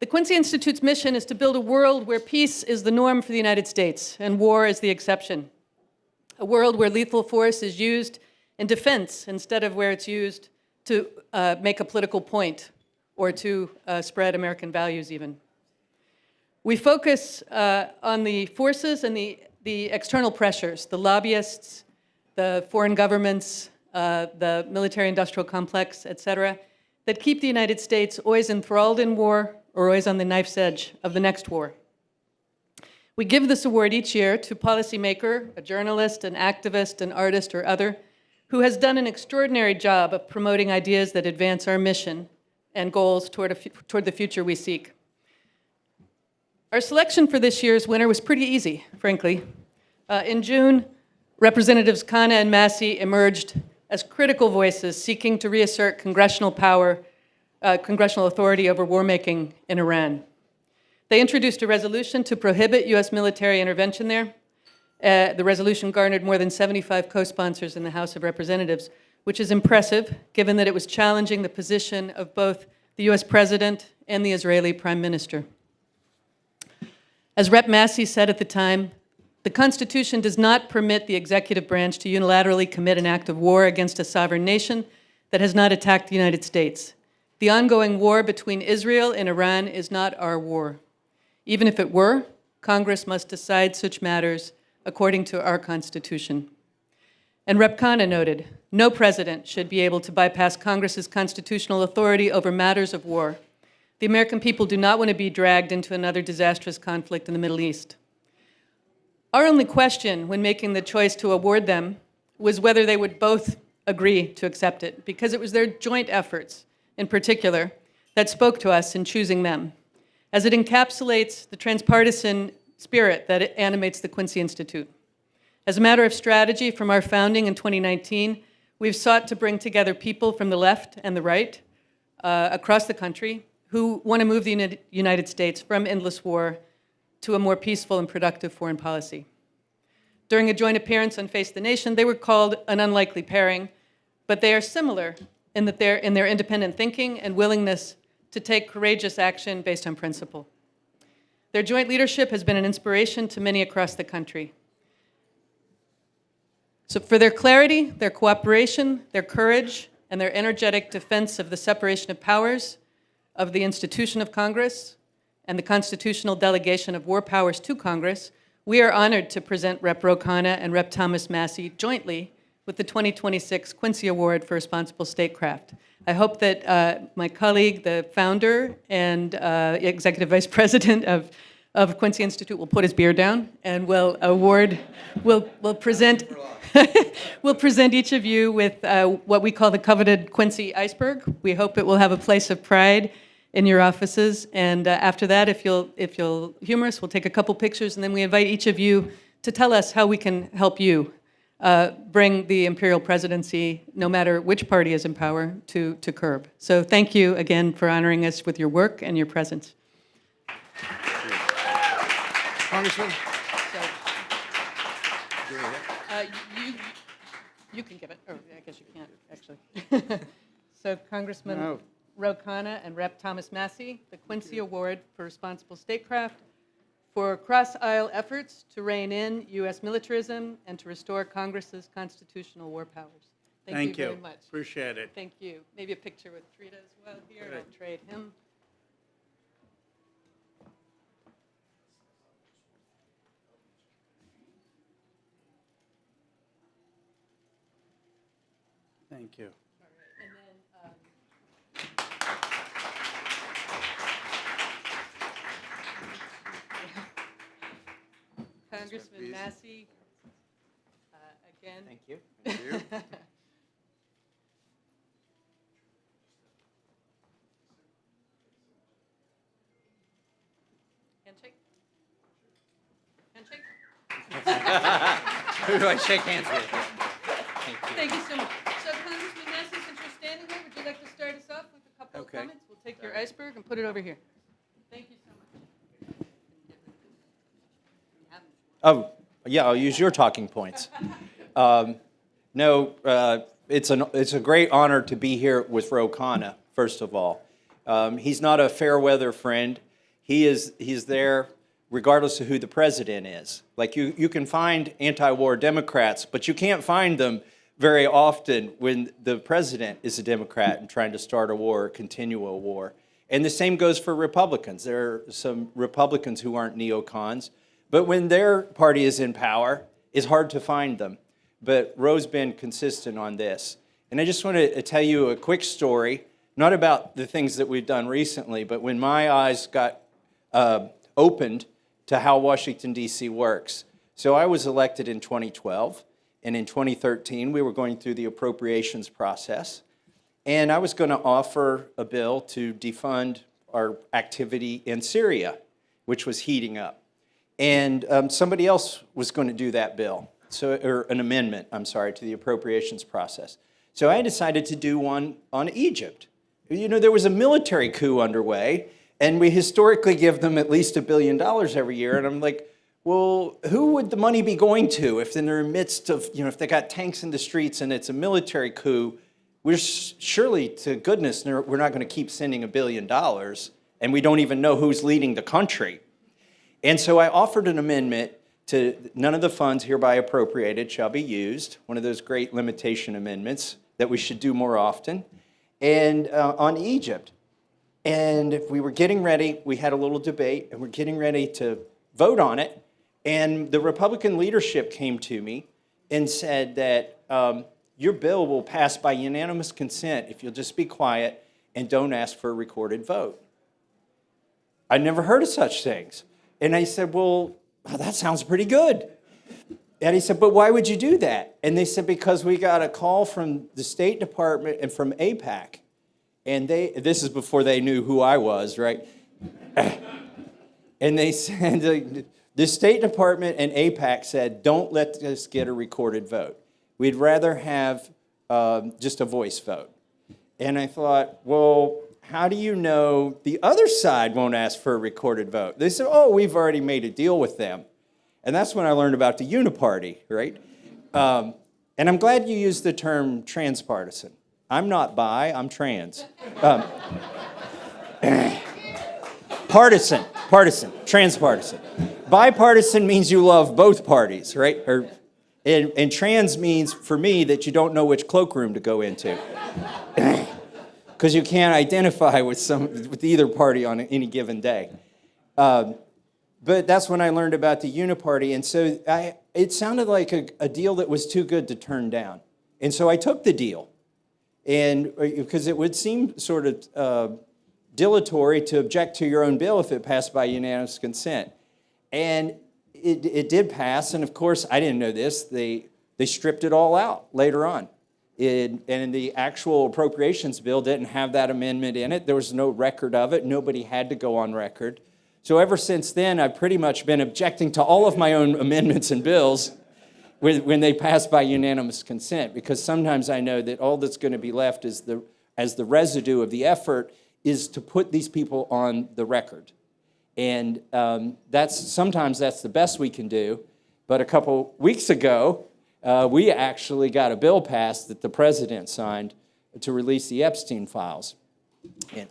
The Quincy Institute's mission is to build a world where peace is the norm for the United States and war is the exception. A world where lethal force is used in defense instead of where it's used to make a political point or to spread American values even. We focus on the forces and the external pressures, the lobbyists, the foreign governments, the military-industrial complex, et cetera, that keep the United States always enthralled in war or always on the knife's edge of the next war. We give this award each year to a policymaker, a journalist, an activist, an artist, or other, who has done an extraordinary job of promoting ideas that advance our mission and goals toward the future we seek. Our selection for this year's winner was pretty easy, frankly. In June, Representatives Khanna and Massie emerged as critical voices seeking to reassert congressional power, congressional authority over war-making in Iran. They introduced a resolution to prohibit U.S. military intervention there. The resolution garnered more than 75 co-sponsors in the House of Representatives, which is impressive, given that it was challenging the position of both the U.S. President and the Israeli Prime Minister. As Rep. Massie said at the time, the Constitution does not permit the executive branch to unilaterally commit an act of war against a sovereign nation that has not attacked the United States. The ongoing war between Israel and Iran is not our war. Even if it were, Congress must decide such matters according to our Constitution. And Rep. Khanna noted, no president should be able to bypass Congress's constitutional authority over matters of war. The American people do not want to be dragged into another disastrous conflict in the Middle East. Our only question when making the choice to award them was whether they would both agree to accept it, because it was their joint efforts, in particular, that spoke to us in choosing them, as it encapsulates the transpartisan spirit that animates the Quincy Institute. As a matter of strategy from our founding in 2019, we've sought to bring together people from the left and the right across the country who want to move the United States from endless war to a more peaceful and productive foreign policy. During a joint appearance on Face the Nation, they were called an unlikely pairing, but they are similar in that they're in their independent thinking and willingness to take courageous action based on principle. Their joint leadership has been an inspiration to many across the country. So for their clarity, their cooperation, their courage, and their energetic defense of the separation of powers, of the institution of Congress, and the constitutional delegation of war powers to Congress, we are honored to present Rep. Ro Khanna and Rep. Thomas Massie jointly with the 2026 Quincy Award for Responsible Statecraft. I hope that my colleague, the founder and executive vice president of Quincy Institute will put his beer down and will present we'll present each of you with what we call the coveted Quincy iceberg. We hope it will have a place of pride in your offices. And after that, if you'll humor us, we'll take a couple pictures, and then we invite each of you to tell us how we can help you bring the imperial presidency, no matter which party is in power, to curb. So thank you again for honoring us with your work and your presence. Congressman? You can give it. Oh, I guess you can't, actually. So Congressman Ro Khanna and Rep. Thomas Massie, the Quincy Award for Responsible Statecraft for cross-aisle efforts to rein in U.S. militarism and to restore Congress's constitutional war powers. Thank you very much. Appreciate it. Thank you. Maybe a picture with Trita as well here. Good. I'll trade him. Thank you. All right. And then, Congressman Massie, again. Thank you. Thank you. Handshake? Handshake? Who do I shake hands with? Thank you. Thank you so much. So, Congressman Massie, since you're standing here, would you like to start us off with a couple of comments? We'll take your iceberg and put it over here. Thank you so much. Oh, yeah, I'll use your talking points. It's a great honor to be here with Ro Khanna, first of all. He's not a fair weather friend. he's there regardless of who the president is. Like you can find anti-war Democrats, but you can't find them very often when the president is a Democrat and trying to start a war or continue a war. And the same goes for Republicans. There are some Republicans who aren't neocons, but when their party is in power, it's hard to find them. But Ro's been consistent on this. And I just want to tell you a quick story, not about the things that we've done recently, but when my eyes got opened to how Washington, D.C. works. So I was elected in 2012, and in 2013, we were going through the appropriations process. And I was going to offer a bill to defund our activity in Syria, which was heating up. And somebody else was going to do that bill, or an amendment, to the appropriations process. So I decided to do one on Egypt. You know, there was a military coup underway, and we historically give them at least $1 billion every year. And I'm like, well, who would the money be going to if in the midst of, if they got tanks in the streets and it's a military coup? We're surely, to goodness, we're not going to keep sending $1 billion, and we don't even know who's leading the country. And so I offered an amendment to none of the funds hereby appropriated shall be used, one of those great limitation amendments that we should do more often, and on Egypt. And we were getting ready, we had a little debate, and we're getting ready to vote on it, and the Republican leadership came to me and said that your bill will pass by unanimous consent if you'll just be quiet and don't ask for a recorded vote. I'd never heard of such things. And I said, well, that sounds pretty good. And he said, but why would you do that? And they said, because we got a call from the State Department and from AIPAC. And this is before they knew who I was, right? And they said, the State Department and AIPAC said, don't let us get a recorded vote. We'd rather have just a voice vote. And I thought, well, how do you know the other side won't ask for a recorded vote? They said, oh, we've already made a deal with them. And that's when I learned about the uniparty, right? And I'm glad you used the term transpartisan. I'm not bi, I'm trans. Partisan, transpartisan. Bipartisan means you love both parties, right? And trans means, for me, that you don't know which cloakroom to go into. Because you can't identify with either party on any given day. But that's when I learned about the uniparty. And so it sounded like a deal that was too good to turn down. And so I took the deal. And because it would seem sort of dilatory to object to your own bill if it passed by unanimous consent. And it did pass, and of course, I didn't know this, they stripped it all out later on. And the actual appropriations bill didn't have that amendment in it. There was no record of it. Nobody had to go on record. So ever since then, I've pretty much been objecting to all of my own amendments and bills when they pass by unanimous consent, because sometimes I know that all that's going to be left is as the residue of the effort is to put these people on the record. And sometimes that's the best we can do. But a couple weeks ago, we actually got a bill passed that the president signed to release the Epstein files. And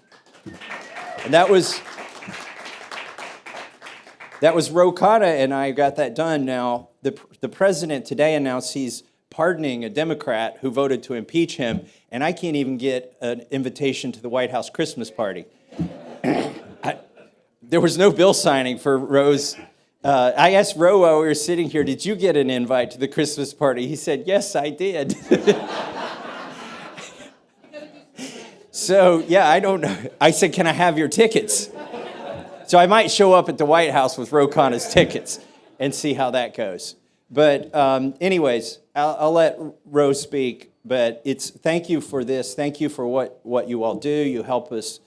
that was Ro Khanna, and I got that done. Now, the president today announced he's pardoning a Democrat who voted to impeach him, and I can't even get an invitation to the White House Christmas party. There was no bill signing for Ro's. I asked Ro while we were sitting here, did you get an invite to the Christmas party? He said, yes, I did. So, yeah, I don't know. I said, can I have your tickets? So I might show up at the White House with Ro Khanna's tickets and see how that goes. But anyways, I'll let Ro speak. But thank you for this. Thank you for what you all do. You help us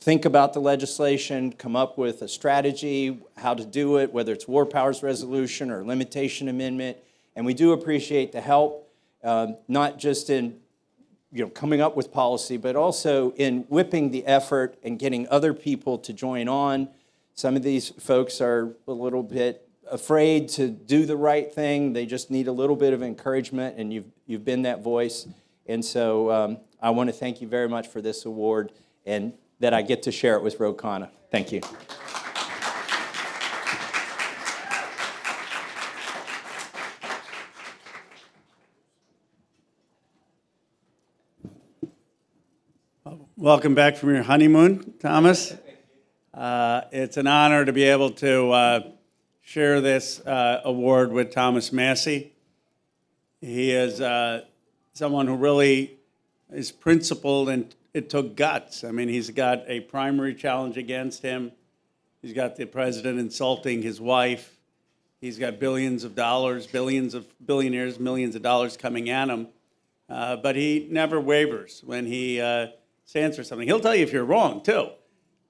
think about the legislation, come up with a strategy, how to do it, whether it's war powers resolution or limitation amendment. And we do appreciate the help, not just in coming up with policy, but also in whipping the effort and getting other people to join on. Some of these folks are a little bit afraid to do the right thing. They just need a little bit of encouragement, and you've been that voice. And so I want to thank you very much for this award and that I get to share it with Ro Khanna. Thank you. Welcome back from your honeymoon, Thomas. It's an honor to be able to share this award with Thomas Massie. He is someone who really is principled, and it took guts. I mean, he's got a primary challenge against him. He's got the president insulting his wife. He's got billions of dollars, billions of billionaires, millions of dollars coming at him. But he never wavers when he stands for something. He'll tell you if you're wrong, too.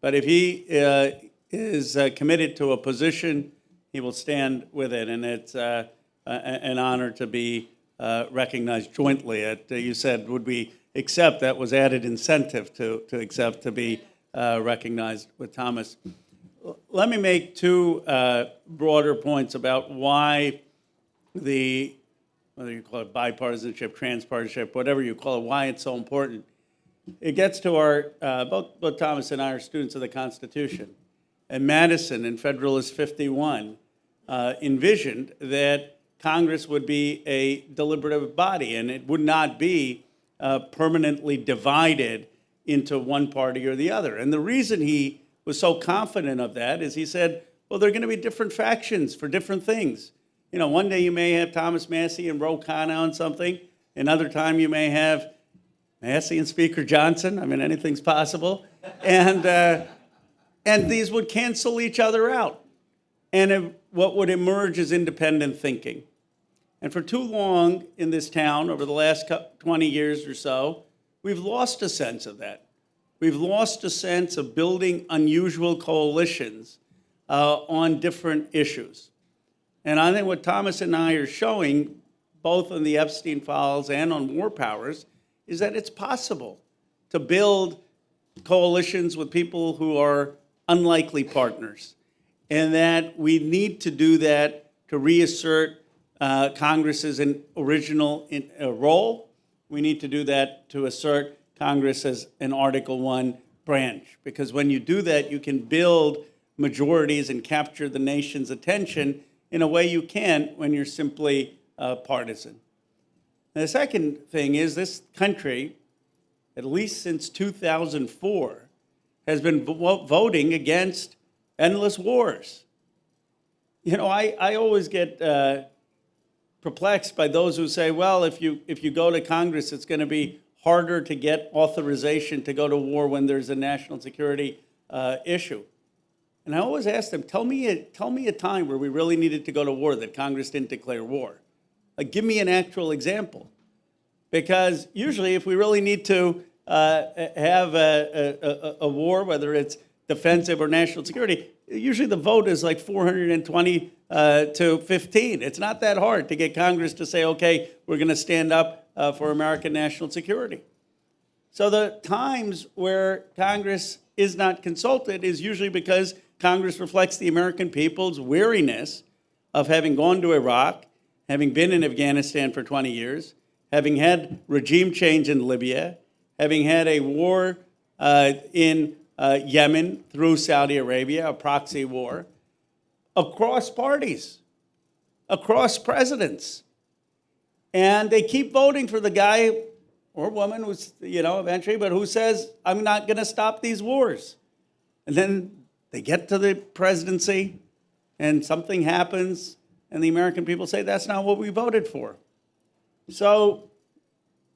But if he is committed to a position, he will stand with it. And it's an honor to be recognized jointly. You said, would we accept? That was added incentive to accept to be recognized with Thomas. Let me make two broader points about why whether you call it bipartisanship, transpartisanship, whatever you call it, why it's so important. It gets to our, both Thomas and I are students of the Constitution. And Madison in Federalist 51 envisioned that Congress would be a deliberative body, and it would not be permanently divided into one party or the other. And the reason he was so confident of that is he said, well, there are going to be different factions for different things. You know, one day you may have Thomas Massie and Ro Khanna on something. Another time you may have Massie and Speaker Johnson. I mean, anything's possible. And these would cancel each other out. And what would emerge is independent thinking. And for too long in this town, over the last 20 years or so, we've lost a sense of that. We've lost a sense of building unusual coalitions on different issues. And I think what Thomas and I are showing, both on the Epstein files and on war powers, is that it's possible to build coalitions with people who are unlikely partners, and that we need to do that to reassert Congress's original role. We need to do that to assert Congress as an Article I branch, because when you do that, you can build majorities and capture the nation's attention in a way you can't when you're simply partisan. And the second thing is this country, at least since 2004, has been voting against endless wars. You know, I always get perplexed by those who say, well, if you go to Congress, it's going to be harder to get authorization to go to war when there's a national security issue. And I always ask them, tell me a time where we really needed to go to war that Congress didn't declare war. Like, give me an actual example. Because usually if we really need to have a war, whether it's defensive or national security, usually the vote is like 420 to 15. It's not that hard to get Congress to say, okay, we're going to stand up for American national security. So the times where Congress is not consulted is usually because Congress reflects the American people's weariness of having gone to Iraq, having been in Afghanistan for 20 years, having had regime change in Libya, having had a war in Yemen through Saudi Arabia, a proxy war, across parties, across presidents. And they keep voting for the guy or woman who's, eventually, but who says, I'm not going to stop these wars. And then they get to the presidency, and something happens, and the American people say, that's not what we voted for. So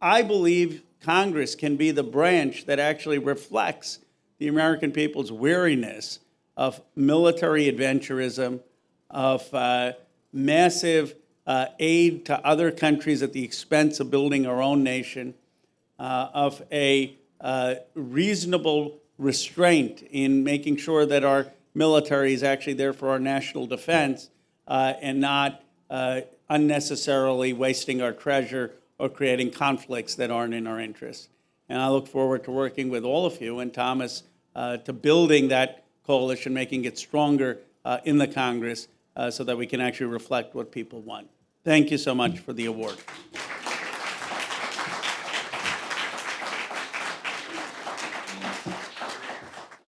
I believe Congress can be the branch that actually reflects the American people's weariness of military adventurism, of massive aid to other countries at the expense of building our own nation, of a reasonable restraint in making sure that our military is actually there for our national defense and not unnecessarily wasting our treasure or creating conflicts that aren't in our interest. And I look forward to working with all of you and Thomas to building that coalition, making it stronger in the Congress so that we can actually reflect what people want. Thank you so much for the award.